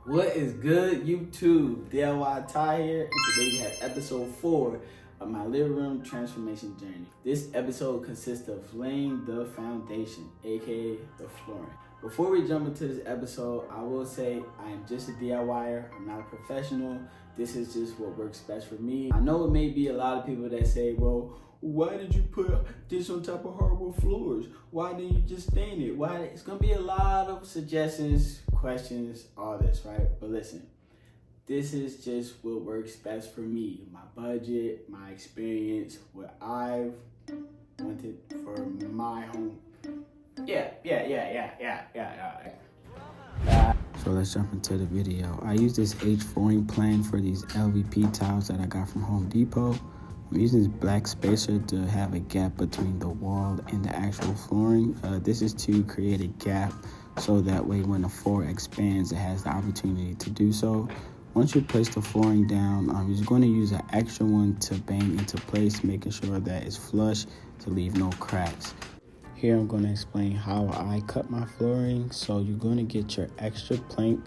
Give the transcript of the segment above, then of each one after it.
What is good, YouTube? DIY Ty here, and today we have episode 4 of my living room transformation journey. This episode consists of laying the foundation, aka the flooring. Before we jump into this episode, I will say I am just a DIYer. I'm not a professional. This is just what works best for me. I know it may be a lot of people that say, well, why did you put this on top of hardwood floors? Why didn't you just stain it? Why? It's gonna be a lot of suggestions, questions, all this, right? But listen, this is just what works best for me. My budget, my experience, what I've wanted for my home. Yeah. So let's jump into the video. I use this H flooring plan for these LVP tiles that I got from Home Depot. I'm using this black spacer to have a gap between the wall and the actual flooring. This is to create a gap so that way when the floor expands, it has the opportunity to do so. Once you place the flooring down, you're going to use an extra one to bang into place, making sure that it's flush to leave no cracks. Here I'm going to explain how I cut my flooring. So you're going to get your extra plank.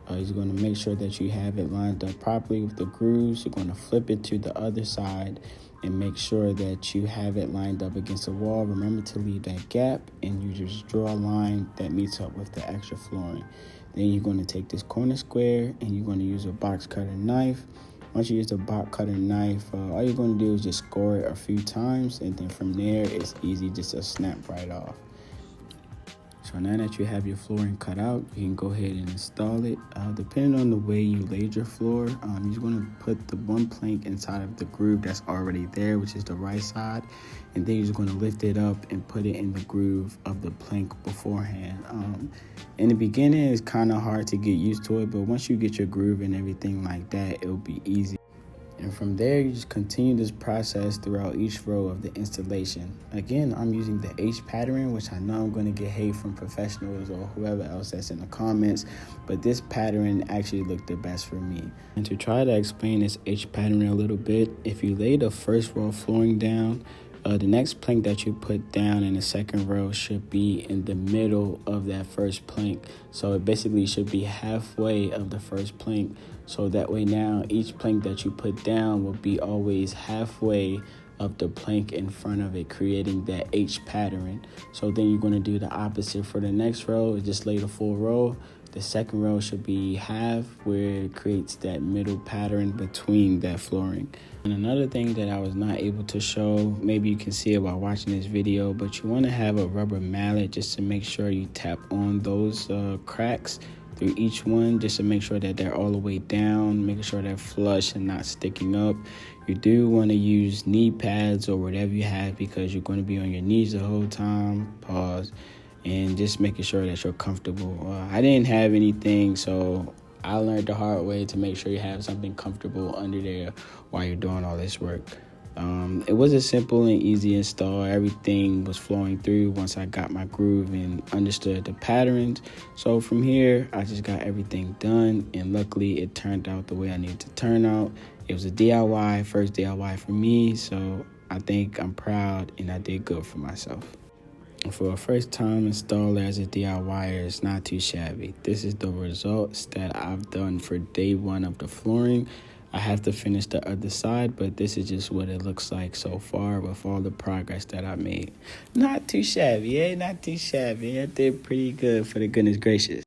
You're going to make sure that you have it lined up properly with the grooves. You're going to flip it to the other side and make sure that you have it lined up against the wall. Remember to leave that gap, and you just draw a line that meets up with the extra flooring. Then you're going to take this corner square and you're going to use a box cutter knife. Once you use the box cutter knife, all you're going to do is just score it a few times, and then from there it's easy just to snap right off. So now that you have your flooring cut out, you can go ahead and install it. Depending on the way you laid your floor, you're just going to put the one plank inside of the groove that's already there, which is the right side. And then you're just going to lift it up and put it in the groove of the plank beforehand. In the beginning, it's kind of hard to get used to it, but once you get your groove and everything like that, it'll be easy. And from there, you just continue this process throughout each row of the installation. Again, I'm using the H pattern, which I know I'm going to get hate from professionals or whoever else that's in the comments, but this pattern actually looked the best for me. And to try to explain this H pattern a little bit, if you lay the first row of flooring down, the next plank that you put down in the second row should be in the middle of that first plank. So it basically should be halfway of the first plank. So that way now each plank that you put down will be always halfway of the plank in front of it, creating that H pattern. So then you're going to do the opposite for the next row. Just lay the full row. The second row should be half, where it creates that middle pattern between that flooring. And another thing that I was not able to show, maybe you can see it while watching this video, but you want to have a rubber mallet just to make sure you tap on those cracks through each one, just to make sure that they're all the way down, making sure they're flush and not sticking up. You do want to use knee pads or whatever you have, because you're going to be on your knees the whole time. Pause. And just making sure that you're comfortable. I didn't have anything, so I learned the hard way to make sure you have something comfortable under there while you're doing all this work. It was a simple and easy install. Everything was flowing through once I got my groove and understood the patterns. So from here, I just got everything done, and luckily it turned out the way I needed to turn out. It was a DIY, first DIY for me, so I think I'm proud and I did good for myself. For a first-time installer as a DIYer, it's not too shabby. This is the results that I've done for day one of the flooring. I have to finish the other side, but this is just what it looks like so far with all the progress that I made. Not too shabby, Not too shabby. I did pretty good, for the goodness gracious.